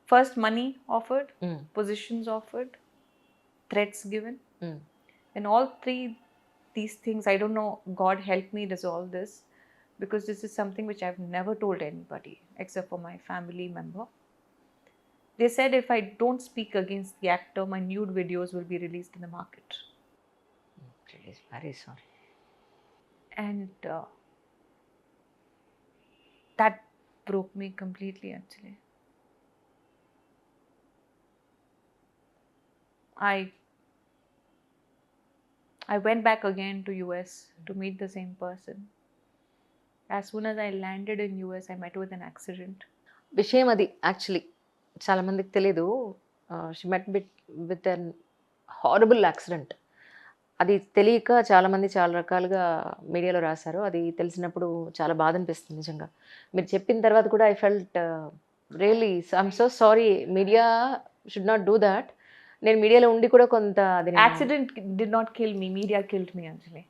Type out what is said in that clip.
First, money offered, Mm. positions offered, threats given. Mm. And all three these things, I don't know, God help me resolve this, because this is something which I've never told anybody except for my family member. They said if I don't speak against the actor, my nude videos will be released in the market. Please, very sorry. And that broke me completely, actually. I went back again to US to meet the same person. As soon as I landed in US, I met with an accident. విషయం అది actually చాలా మందికి తెలీదు. She met with an horrible accident. అది తెలియక చాలామంది చాలా రకాలుగా మీడియాలో రాశారు. అది తెలిసినప్పుడు చాలా బాధ అనిపిస్తుంది నిజంగా. మీరు చెప్పిన తర్వాత కూడా I felt really I'm so sorry. Media should not do thought. నేను మీడియాలో ఉండి కూడా కొంత అది నేను Accident did not kill me, media killed me, actually.